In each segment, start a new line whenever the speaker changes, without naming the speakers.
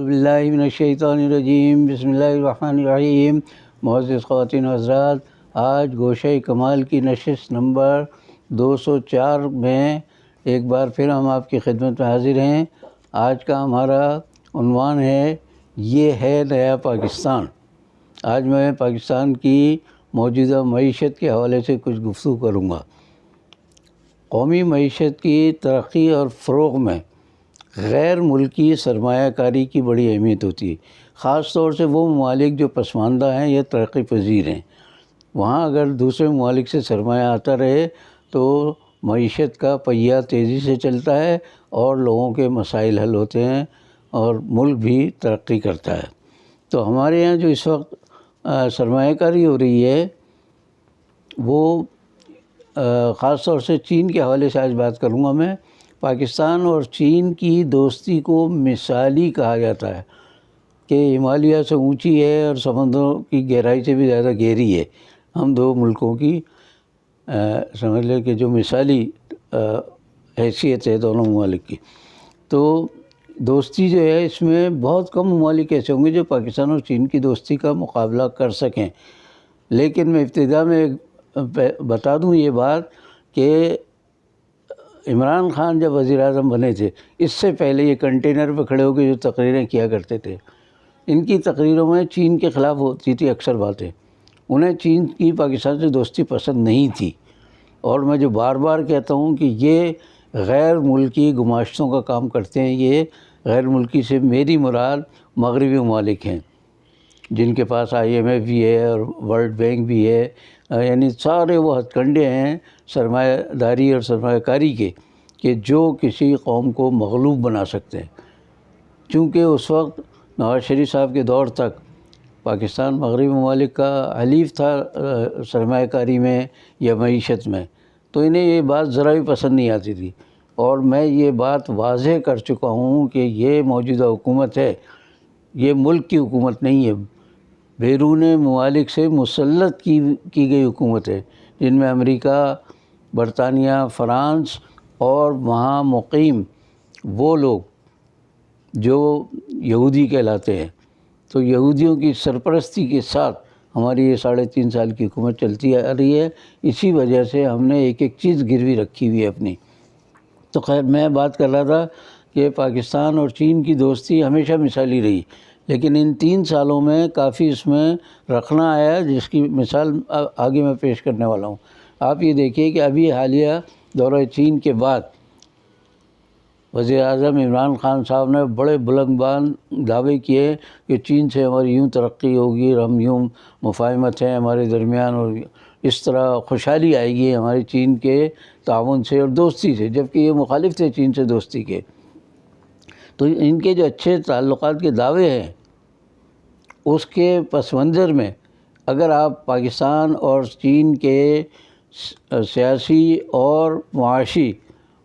باللہ من الشیطان الرجیم، بسم اللہ الرحمن الرحیم۔ معزز خواتین و حضرات، آج گوشہ کمال کی نشست نمبر 204 میں ایک بار پھر ہم آپ کی خدمت میں حاضر ہیں۔ آج کا ہمارا عنوان ہے یہ ہے نیا پاکستان۔ آج میں پاکستان کی موجودہ معیشت کے حوالے سے کچھ گفتگو کروں گا۔ قومی معیشت کی ترقی اور فروغ میں غیر ملکی سرمایہ کاری کی بڑی اہمیت ہوتی ہے، خاص طور سے وہ ممالک جو پسماندہ ہیں یا ترقی پذیر ہیں۔ وہاں اگر دوسرے ممالک سے سرمایہ آتا رہے تو معیشت کا پہیہ تیزی سے چلتا ہے اور لوگوں کے مسائل حل ہوتے ہیں اور ملک بھی ترقی کرتا ہے۔ تو ہمارے یہاں جو اس وقت سرمایہ کاری ہو رہی ہے وہ خاص طور سے چین کے حوالے سے آج بات کروں گا میں۔ پاکستان اور چین کی دوستی کو مثالی کہا جاتا ہے کہ ہمالیہ سے اونچی ہے اور سمندروں کی گہرائی سے بھی زیادہ گہری ہے۔ ہم دو ملکوں کی سمجھ لیں کہ جو مثالی حیثیت ہے دونوں ممالک کی، تو دوستی جو ہے اس میں بہت کم ممالک ایسے ہوں گے جو پاکستان اور چین کی دوستی کا مقابلہ کر سکیں۔ لیکن میں ابتدا میں بتا دوں یہ بات کہ عمران خان جب وزیر اعظم بنے تھے، اس سے پہلے یہ کنٹینر پہ کھڑے ہو کے جو تقریریں کیا کرتے تھے، ان کی تقریروں میں چین کے خلاف ہوتی تھی اکثر باتیں۔ انہیں چین کی پاکستان سے دوستی پسند نہیں تھی، اور میں جو بار بار کہتا ہوں کہ یہ غیر ملکی گماشتوں کا کام کرتے ہیں۔ یہ غیر ملکی سے میری مراد مغربی ممالک ہیں جن کے پاس IMF بھی ہے اور ورلڈ بینک بھی ہے، یعنی سارے وہ ہتھ کنڈے ہیں سرمایہ داری اور سرمایہ کاری کے کہ جو کسی قوم کو مغلوب بنا سکتے ہیں۔ چونکہ اس وقت نواز شریف صاحب کے دور تک پاکستان مغربی ممالک کا حلیف تھا سرمایہ کاری میں یا معیشت میں، تو انہیں یہ بات ذرا بھی پسند نہیں آتی تھی۔ اور میں یہ بات واضح کر چکا ہوں کہ یہ موجودہ حکومت ہے، یہ ملک کی حکومت نہیں ہے، بیرون ممالک سے مسلط کی گئی حکومت ہے، جن میں امریکہ، برطانیہ، فرانس اور وہاں مقیم وہ لوگ جو یہودی کہلاتے ہیں۔ تو یہودیوں کی سرپرستی کے ساتھ ہماری یہ 3.5 سال کی حکومت چلتی آ رہی ہے۔ اسی وجہ سے ہم نے ایک ایک چیز گروی رکھی ہوئی ہے اپنی۔ تو خیر، میں بات کر رہا تھا کہ پاکستان اور چین کی دوستی ہمیشہ مثالی رہی، لیکن ان 3 سالوں میں کافی اس میں رکھنا آیا، جس کی مثال آگے میں پیش کرنے والا ہوں۔ آپ یہ دیکھیے کہ ابھی حالیہ دورہ چین کے بعد وزیر اعظم عمران خان صاحب نے بڑے بلندبان دعوے کیے کہ چین سے ہماری یوں ترقی ہوگی اور ہم یوں مفاہمت ہیں ہمارے درمیان، اور اس طرح خوشحالی آئے گی ہماری چین کے تعاون سے اور دوستی سے، جبکہ یہ مخالف تھے چین سے دوستی کے۔ تو ان کے جو اچھے تعلقات کے دعوے ہیں، اس کے پس منظر میں اگر آپ پاکستان اور چین کے سیاسی اور معاشی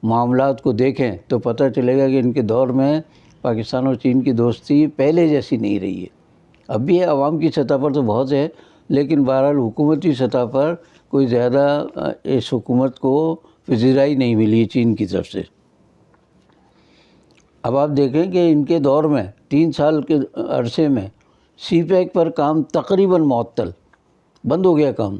معاملات کو دیکھیں تو پتہ چلے گا کہ ان کے دور میں پاکستان اور چین کی دوستی پہلے جیسی نہیں رہی ہے۔ اب بھی ہے، عوام کی سطح پر تو بہت ہے، لیکن بہرحال حکومتی سطح پر کوئی زیادہ اس حکومت کو پذیرائی نہیں ملی ہے چین کی طرف سے۔ اب آپ دیکھیں کہ ان کے دور میں 3 سال کے عرصے میں CPEC پر کام تقریباً معطل، بند ہو گیا کام۔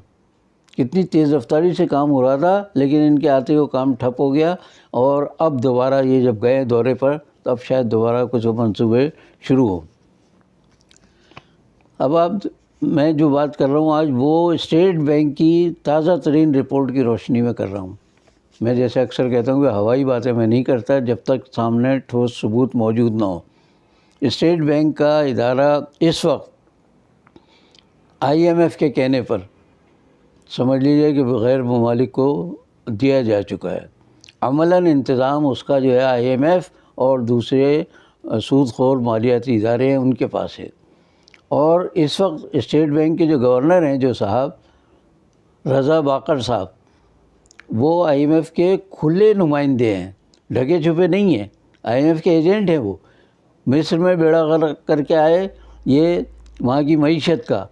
کتنی تیز رفتاری سے کام ہو رہا تھا، لیکن ان کے آتے وہ کام ٹھپ ہو گیا، اور اب دوبارہ یہ جب گئے دورے پر تو اب شاید دوبارہ کچھ منصوبے شروع ہوں۔ اب میں جو بات کر رہا ہوں آج وہ اسٹیٹ بینک کی تازہ ترین رپورٹ کی روشنی میں کر رہا ہوں۔ میں جیسے اکثر کہتا ہوں کہ ہوائی باتیں میں نہیں کرتا جب تک سامنے ٹھوس ثبوت موجود نہ ہو۔ اسٹیٹ بینک کا ادارہ اس وقت IMF کے کہنے پر سمجھ لیجیے کہ غیر ممالک کو دیا جا چکا ہے۔ عملاً انتظام اس کا جو ہے IMF اور دوسرے سود خور مالیاتی ادارے ہیں ان کے پاس ہے۔ اور اس وقت اسٹیٹ بینک کے جو گورنر ہیں جو صاحب رضا باقر صاحب، وہ IMF کے کھلے نمائندے ہیں، ڈھکے چھپے نہیں ہیں، IMF کے ایجنٹ ہیں۔ وہ مصر میں بیڑا غرق کر کے آئے یہ وہاں کی معیشت کا،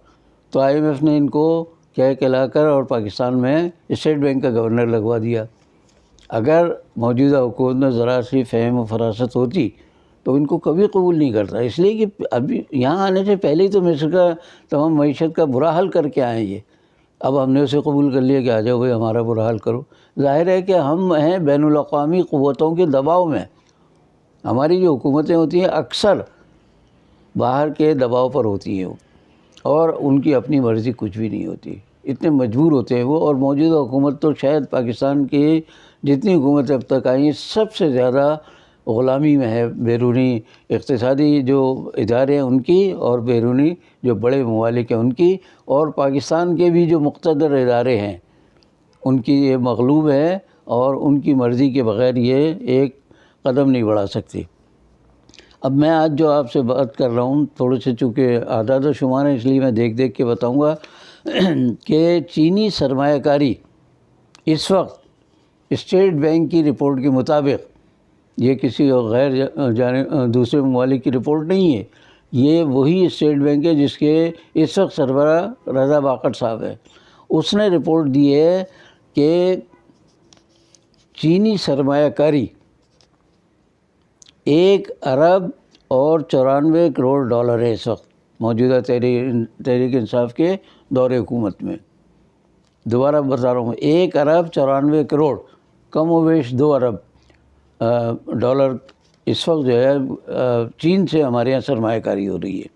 تو IMF نے ان کو کہلا کر اور پاکستان میں اسٹیٹ بینک کا گورنر لگوا دیا۔ اگر موجودہ حکومت میں ذرا سی فہم و فراست ہوتی تو ان کو کبھی قبول نہیں کرتا، اس لیے کہ ابھی یہاں آنے سے پہلے ہی تو مصر کا تمام معیشت کا برا حال کر کے آئے یہ، اب ہم نے اسے قبول کر لیا کہ آ جاؤ بھائی ہمارا برا حال کرو۔ ظاہر ہے کہ ہم ہیں بین الاقوامی قوتوں کے دباؤ میں، ہماری جو حکومتیں ہوتی ہیں اکثر باہر کے دباؤ پر ہوتی ہیں اور ان کی اپنی مرضی کچھ بھی نہیں ہوتی، اتنے مجبور ہوتے ہیں وہ۔ اور موجودہ حکومت تو شاید پاکستان کی جتنی حکومتیں اب تک آئی ہیں سب سے زیادہ غلامی میں ہے، بیرونی اقتصادی جو ادارے ہیں ان کی اور بیرونی جو بڑے ممالک ہیں ان کی، اور پاکستان کے بھی جو مقتدر ادارے ہیں ان کی یہ مغلوب ہے اور ان کی مرضی کے بغیر یہ ایک قدم نہیں بڑھا سکتی۔ اب میں آج جو آپ سے بات کر رہا ہوں تھوڑے سے چونکہ اعداد و شمار ہیں اس لیے میں دیکھ دیکھ کے بتاؤں گا کہ چینی سرمایہ کاری اس وقت اسٹیٹ بینک کی رپورٹ کے مطابق، یہ کسی غیر دوسرے ممالک کی رپورٹ نہیں ہے، یہ وہی اسٹیٹ بینک ہے جس کے اس وقت سربراہ رضا باقر صاحب ہے، اس نے رپورٹ دی ہے کہ چینی سرمایہ کاری 1 ارب اور 94 کروڑ ڈالر ہے اس وقت موجودہ تحریک انصاف کے دور حکومت میں۔ دوبارہ بتا رہا ہوں، 1 ارب 94 کروڑ، کم و بیش 2 ارب ڈالر اس وقت جو ہے چین سے ہمارے یہاں سرمایہ کاری ہو رہی ہے۔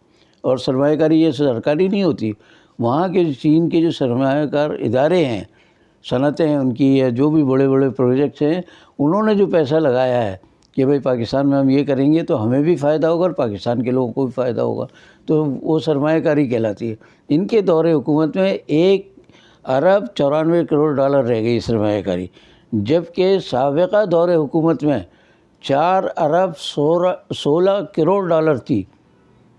اور سرمایہ کاری یہ سرکاری نہیں ہوتی، وہاں کے چین کے جو سرمایہ کار ادارے ہیں، صنعتیں ہیں ان کی، یا جو بھی بڑے بڑے پروجیکٹس ہیں، انہوں نے جو پیسہ لگایا ہے کہ بھئی پاکستان میں ہم یہ کریں گے تو ہمیں بھی فائدہ ہوگا اور پاکستان کے لوگوں کو بھی فائدہ ہوگا، تو وہ سرمایہ کاری کہلاتی ہے۔ ان کے دور حکومت میں 1 ارب 94 کروڑ ڈالر رہ گئی سرمایہ کاری، جبکہ سابقہ دور حکومت میں 4 ارب 16 کروڑ ڈالر تھی۔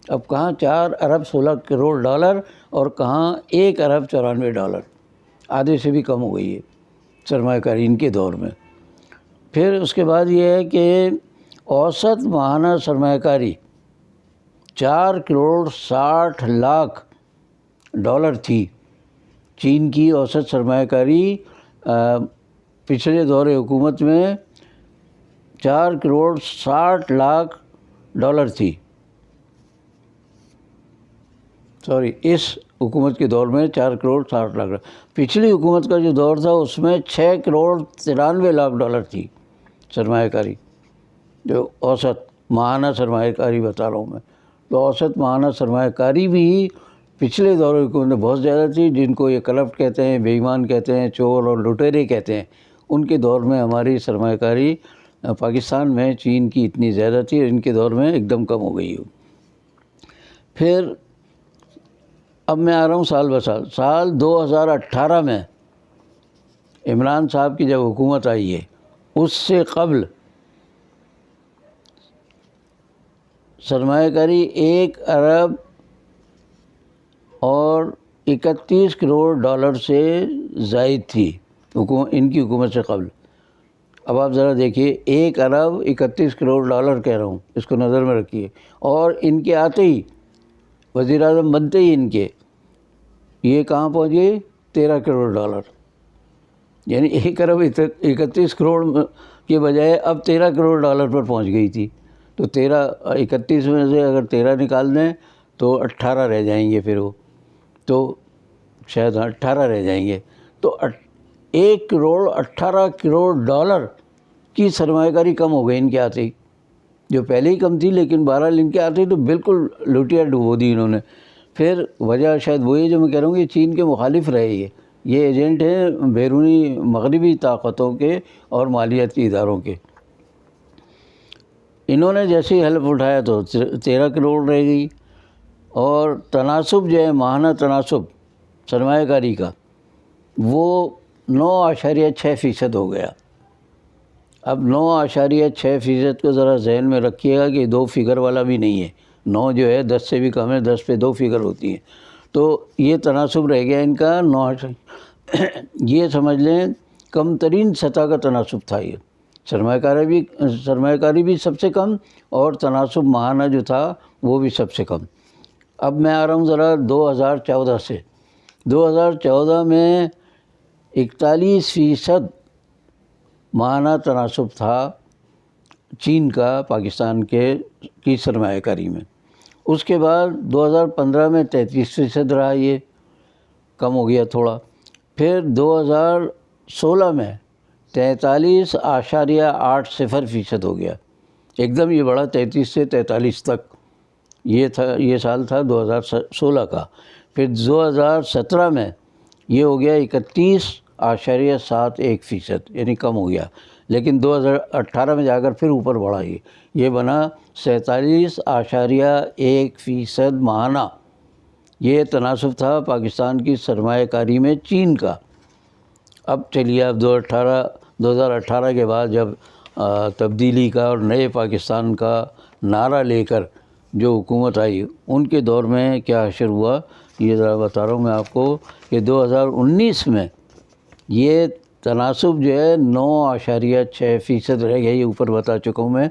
اب کہاں 4 ارب 16 کروڑ ڈالر اور کہاں 1 ارب 94 ڈالر، آدھے سے بھی کم ہو گئی ہے سرمایہ کاری ان کے دور میں۔ پھر اس کے بعد یہ ہے کہ اوسط ماہانہ سرمایہ کاری 4 کروڑ 60 لاکھ ڈالر تھی۔ چین کی اوسط سرمایہ کاری پچھلے دور حکومت میں 4 کروڑ 60 لاکھ ڈالر تھی، اس حکومت کے دور میں 4 کروڑ 60 لاکھ۔ پچھلی حکومت کا جو دور تھا اس میں 6 کروڑ 93 لاکھ ڈالر تھی سرمایہ کاری، جو اوسط ماہانہ سرمایہ کاری بتا رہا ہوں میں۔ تو اوسط ماہانہ سرمایہ کاری بھی پچھلے دور حکومت میں بہت زیادہ تھی، جن کو یہ کرپٹ کہتے ہیں، بے ایمان کہتے ہیں، چور اور لٹیرے کہتے ہیں، ان کے دور میں ہماری سرمایہ کاری پاکستان میں چین کی اتنی زیادہ تھی، ان کے دور میں ایک دم کم ہو گئی۔ پھر اب میں آ رہا ہوں سال بسال، سال 2018 میں عمران صاحب کی جب حکومت آئی ہے، اس سے قبل سرمایہ کاری 1 ارب اور 31 کروڑ ڈالر سے زائد تھی ان کی حکومت سے قبل۔ اب آپ ذرا دیکھیے، 1 ارب 31 کروڑ ڈالر کہہ رہا ہوں، اس کو نظر میں رکھیے، اور ان کے آتے ہی وزیر اعظم بنتے ہی ان کے یہ کہاں پہنچ گئے؟ 13 کروڑ ڈالر، یعنی 1 ارب 31 کروڑ کے بجائے اب 13 کروڑ ڈالر پر پہنچ گئی تھی۔ تو 31 میں سے اگر 13 نکال دیں تو 18 رہ جائیں گے، پھر وہ تو شاید 18 رہ جائیں گے۔ تو 1 کروڑ 18 کروڑ ڈالر کی سرمایہ کاری کم ہو گئی ان کے آتے ہی، جو پہلے ہی کم تھی، لیکن بہرحال ان کے آتے ہی تو بالکل لوٹیا ڈبو دی انہوں نے۔ پھر وجہ شاید وہی ہے جو میں کہہ رہا ہوں کہ چین کے مخالف رہے یہ ایجنٹ ہیں بیرونی مغربی طاقتوں کے اور مالیاتی اداروں کے۔ انہوں نے جیسے ہی حلف اٹھایا تو 13 کروڑ رہ گئی، اور تناسب جو ہے ماہانہ تناسب سرمایہ کاری کا وہ 9.6% ہو گیا۔ اب 9.6% کو ذرا ذہن میں رکھیے گا کہ 2 فگر والا بھی نہیں ہے، 9 جو ہے 10 سے بھی کم ہے، 10 پہ 2 فگر ہوتی ہیں، تو یہ تناسب رہ گیا ان کا 9، یہ سمجھ لیں کم ترین سطح کا تناسب تھا یہ۔ سرمایہ کاری بھی سب سے کم اور تناسب ماہانہ جو تھا وہ بھی سب سے کم۔ اب میں آ رہا ہوں ذرا 2014 سے۔ 2014 میں 41% ماہانہ تناسب تھا، چین کا پاکستان کی سرمایہ کاری میں۔ اس کے بعد 2015 میں 33% رہا، یہ کم ہو گیا تھوڑا۔ پھر 2016 میں 43.80% ہو گیا، ایک دم یہ بڑھا 33 سے 43 تک۔ یہ سال تھا 2016 کا۔ پھر 2017 میں یہ ہو گیا 31.71%، یعنی کم ہو گیا۔ لیکن 2018 میں جا کر پھر اوپر بڑھا، یہ بنا 47.1% ماہانہ۔ یہ تناسب تھا پاکستان کی سرمایہ کاری میں چین کا۔ اب چلیے، اب 2018 کے بعد جب تبدیلی کا اور نئے پاکستان کا نعرہ لے کر جو حکومت آئی، ان کے دور میں کیا حشر ہوا یہ ذرا بتا رہا ہوں میں آپ کو کہ 2019 میں یہ تناسب جو ہے 9.6% رہ گیا۔ یہ اوپر بتا چکا ہوں میں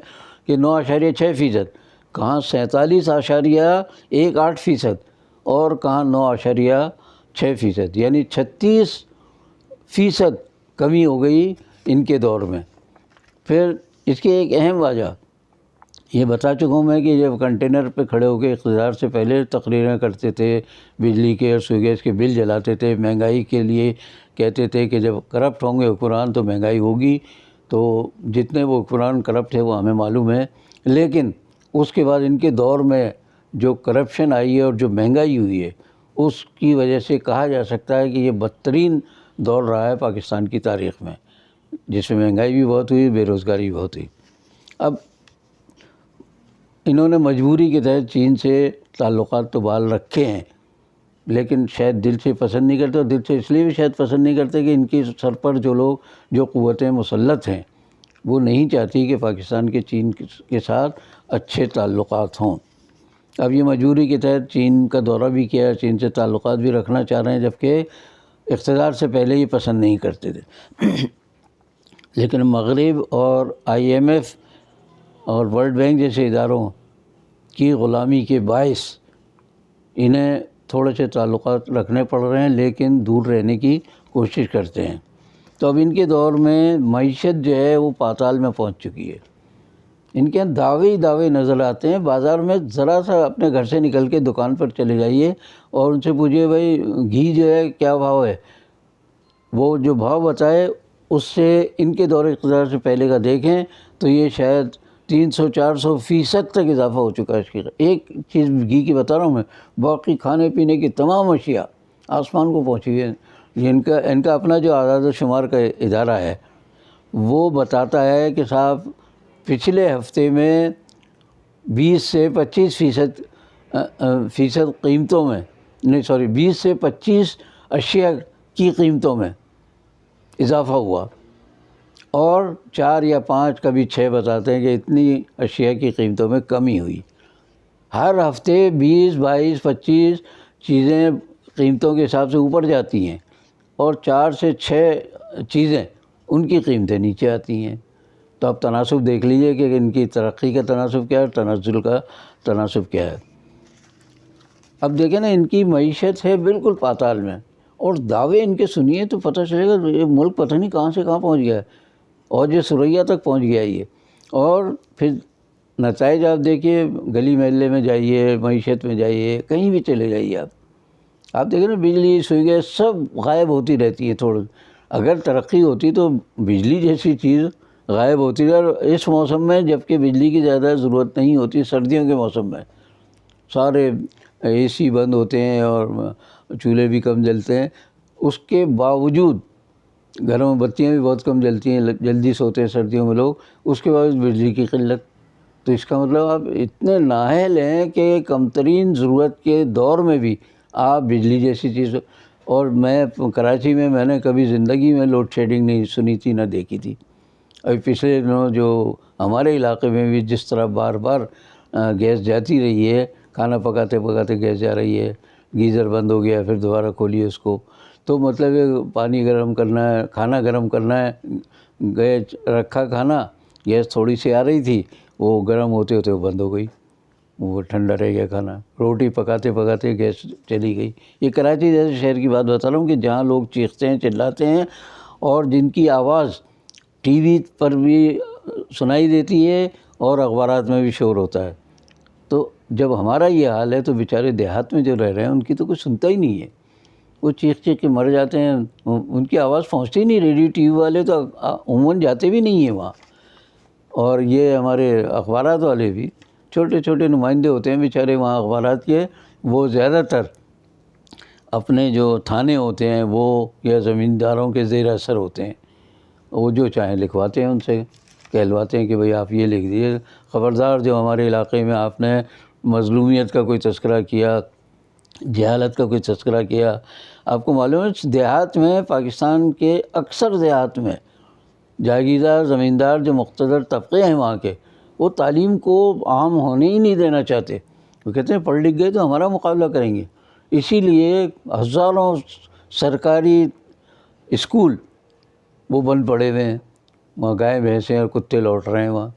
کہ 9.6%، کہاں 47.18% اور کہاں 9.6%، یعنی 36% کمی ہو گئی ان کے دور میں۔ پھر اس کی ایک اہم وجہ یہ بتا چکا ہوں میں کہ جب کنٹینر پہ کھڑے ہو کے اقتدار سے پہلے تقریریں کرتے تھے، بجلی کے اور سویگیس کے بل جلاتے تھے، مہنگائی کے لیے کہتے تھے کہ جب کرپٹ ہوں گے حکمران تو مہنگائی ہوگی۔ تو جتنے وہ حکمران کرپٹ ہے وہ ہمیں معلوم ہے، لیکن اس کے بعد ان کے دور میں جو کرپشن آئی ہے اور جو مہنگائی ہوئی ہے، اس کی وجہ سے کہا جا سکتا ہے کہ یہ بدترین دور رہا ہے پاکستان کی تاریخ میں، جس میں مہنگائی بھی بہت ہوئی، بے روزگاری بھی بہت ہوئی۔ اب انہوں نے مجبوری کے تحت چین سے تعلقات تو بحال رکھے ہیں، لیکن شاید دل سے پسند نہیں کرتے، اور دل سے اس لیے بھی شاید پسند نہیں کرتے کہ ان کی سر پر جو قوتیں مسلط ہیں وہ نہیں چاہتی کہ پاکستان کے چین کے ساتھ اچھے تعلقات ہوں۔ اب یہ مجبوری کے تحت چین کا دورہ بھی کیا، چین سے تعلقات بھی رکھنا چاہ رہے ہیں، جبکہ اقتدار سے پہلے ہی پسند نہیں کرتے تھے۔ لیکن مغرب اور IMF اور ورلڈ بینک جیسے اداروں کی غلامی کے باعث انہیں تھوڑے سے تعلقات رکھنے پڑ رہے ہیں، لیکن دور رہنے کی کوشش کرتے ہیں۔ تو اب ان کے دور میں معیشت جو ہے وہ پاتال میں پہنچ چکی ہے۔ ان کے دعوے نظر آتے ہیں بازار میں۔ ذرا سا اپنے گھر سے نکل کے دکان پر چلے جائیے اور ان سے پوچھئے بھائی گھی جو ہے کیا بھاؤ ہے، وہ جو بھاؤ بتائے اس سے ان کے دور اقتدار سے پہلے کا دیکھیں تو یہ شاید 300-400% تک اضافہ ہو چکا ہے اس کی۔ ایک چیز گھی کی بتا رہا ہوں میں، باقی کھانے پینے کی تمام اشیاء آسمان کو پہنچی ہے۔ ان کا اپنا جو اعداد و شمار کا ادارہ ہے وہ بتاتا ہے کہ صاحب پچھلے ہفتے میں 20 سے 25% قیمتوں میں 20 سے 25 اشیاء کی قیمتوں میں اضافہ ہوا، اور 4 یا 5 کبھی 6 بتاتے ہیں کہ اتنی اشیاء کی قیمتوں میں کمی ہوئی۔ ہر ہفتے 20, 22, 25 چیزیں قیمتوں کے حساب سے اوپر جاتی ہیں، اور 4 سے 6 چیزیں ان کی قیمتیں نیچے آتی ہیں۔ تو اب تناسب دیکھ لیجئے کہ ان کی ترقی کا تناسب کیا ہے، تنزل کا تناسب کیا ہے۔ اب دیکھیں نا، ان کی معیشت ہے بالکل پاتال میں، اور دعوے ان کے سنیے تو پتہ چلے گا یہ ملک پتہ نہیں کہاں سے کہاں پہنچ گیا ہے، اور یہ سریا تک پہنچ گیا یہ۔ اور پھر نتائج آپ دیکھیے، گلی محلے میں جائیے، معیشت میں جائیے، کہیں بھی چلے جائیے آپ دیکھیں نا، بجلی سویگیں سب غائب ہوتی رہتی ہے۔ تھوڑی اگر ترقی ہوتی تو بجلی جیسی چیز غائب ہوتی ہے، اور اس موسم میں جب کہ بجلی کی زیادہ ضرورت نہیں ہوتی، سردیوں کے موسم میں سارے AC بند ہوتے ہیں اور چولہے بھی کم جلتے ہیں، اس کے باوجود گھروں میں بتیاں بھی بہت کم جلتی ہیں، جلدی سوتے ہیں سردیوں میں لوگ، اس کے بعد بجلی کی قلت۔ تو اس کا مطلب آپ اتنے نااہل ہیں کہ کم ترین ضرورت کے دور میں بھی آپ بجلی جیسی چیز۔ اور میں کراچی میں نے کبھی زندگی میں لوڈ شیڈنگ نہیں سنی تھی، نہ دیکھی تھی۔ ابھی پچھلے دنوں جو ہمارے علاقے میں بھی جس طرح بار بار گیس جاتی رہی ہے، کھانا پکاتے پکاتے گیس جا رہی ہے، گیزر بند ہو گیا پھر دوبارہ کھولیے اس کو، تو مطلب ہے پانی گرم کرنا ہے، کھانا گرم کرنا ہے، گیس رکھا کھانا، گیس تھوڑی سی آ رہی تھی، وہ گرم ہوتے ہوتے وہ بند ہو گئی، وہ ٹھنڈا رہ گیا کھانا، روٹی پکاتے پکاتے گیس چلی گئی۔ یہ کراچی جیسے شہر کی بات بتا رہا ہوں کہ جہاں لوگ چیختے ہیں، چلاتے ہیں، اور جن کی آواز TV پر بھی سنائی دیتی ہے اور اخبارات میں بھی شور ہوتا ہے. تو جب ہمارا یہ حال ہے تو بیچارے دیہات میں جو رہ رہے ہیں ان کی تو کوئی سنتا ہی نہیں ہے. وہ چیخ چیخ کے مر جاتے ہیں, ان کی آواز پہنچتی ہی نہیں. ریڈیو ٹی وی والے تو عموماً جاتے بھی نہیں ہیں وہاں. اور یہ ہمارے اخبارات والے بھی چھوٹے چھوٹے نمائندے ہوتے ہیں بیچارے وہاں اخبارات کے, وہ زیادہ تر اپنے جو تھانے ہوتے ہیں وہ یا زمینداروں کے زیر اثر ہوتے ہیں. وہ جو چاہیں لکھواتے ہیں, ان سے کہلواتے ہیں کہ بھئی آپ یہ لکھ دیجیے. خبردار جو ہمارے علاقے میں آپ نے مظلومیت کا کوئی تذکرہ کیا, جہالت کا کوئی تذکرہ کیا. آپ کو معلوم ہے دیہات میں, پاکستان کے اکثر دیہات میں جاگیردار زمیندار جو مقتدر طبقے ہیں وہاں کے, وہ تعلیم کو عام ہونے ہی نہیں دینا چاہتے. وہ کہتے ہیں پڑھ لکھ گئے تو ہمارا مقابلہ کریں گے. اسی لیے ہزاروں سرکاری اسکول وہ بند پڑے ہوئے ہیں. وہاں گائے بھینسیں اور کتے لوٹ رہے ہیں وہاں.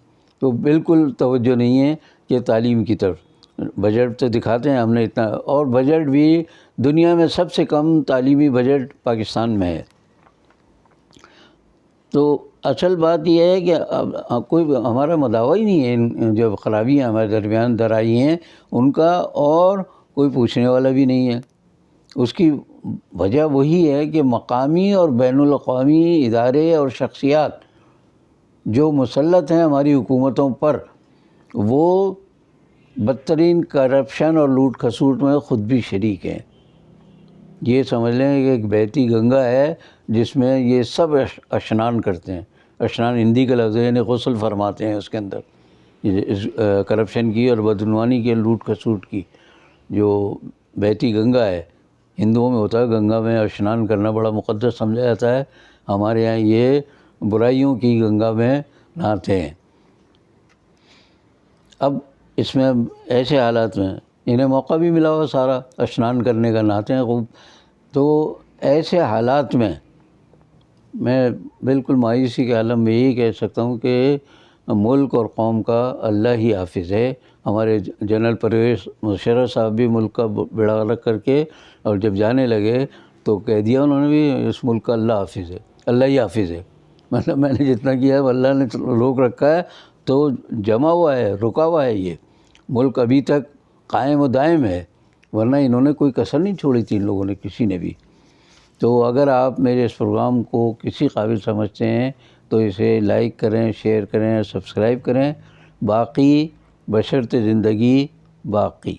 تو بالکل توجہ نہیں ہے کہ تعلیم کی طرف. بجٹ تو دکھاتے ہیں ہم نے اتنا, اور بجٹ بھی دنیا میں سب سے کم تعلیمی بجٹ پاکستان میں ہے. تو اصل بات یہ ہے کہ کوئی ہمارا مداوع ہی نہیں ہے ان جو خرابیاں ہمارے درمیان در آئی ہیں ان کا, اور کوئی پوچھنے والا بھی نہیں ہے. اس کی وجہ وہی ہے کہ مقامی اور بین الاقوامی ادارے اور شخصیات جو مسلط ہیں ہماری حکومتوں پر, وہ بدترین کرپشن اور لوٹ کھسوٹ میں خود بھی شریک ہیں. یہ سمجھ لیں کہ ایک بہتی گنگا ہے جس میں یہ سب اشنان کرتے ہیں. اشنان ہندی کا لفظ ہے, یعنی غسل فرماتے ہیں اس کے اندر. اس کرپشن کی اور بدعنوانی کی, لوٹ کھسوٹ کی جو بہتی گنگا ہے. ہندوؤں میں ہوتا ہے گنگا میں اشنان کرنا بڑا مقدس سمجھا جاتا ہے. ہمارے یہاں یہ برائیوں کی گنگا میں نہاتے ہیں. اب اس میں ایسے حالات میں انہیں موقع بھی ملا ہوا سارا اشنان کرنے کا, نہاتے ہیں خوب. تو ایسے حالات میں بالکل مایوسی کے عالم میں یہی کہہ سکتا ہوں کہ ملک اور قوم کا اللہ ہی حافظ ہے. ہمارے جنرل پرویز مشرف صاحب بھی ملک کا بیڑا غرق کر کے اور جب جانے لگے تو کہہ دیا انہوں نے بھی اس ملک کا اللہ حافظ ہے, اللہ ہی حافظ ہے. مطلب میں نے جتنا کیا ہے اللہ نے روک رکھا ہے, تو جمع ہوا ہے, رکا ہوا ہے. یہ ملک ابھی تک قائم و دائم ہے, ورنہ انہوں نے کوئی کسر نہیں چھوڑی تھی ان لوگوں نے, کسی نے بھی. تو اگر آپ میرے اس پروگرام کو کسی قابل سمجھتے ہیں تو اسے لائک کریں, شیئر کریں, سبسکرائب کریں. باقی بشرط زندگی باقی.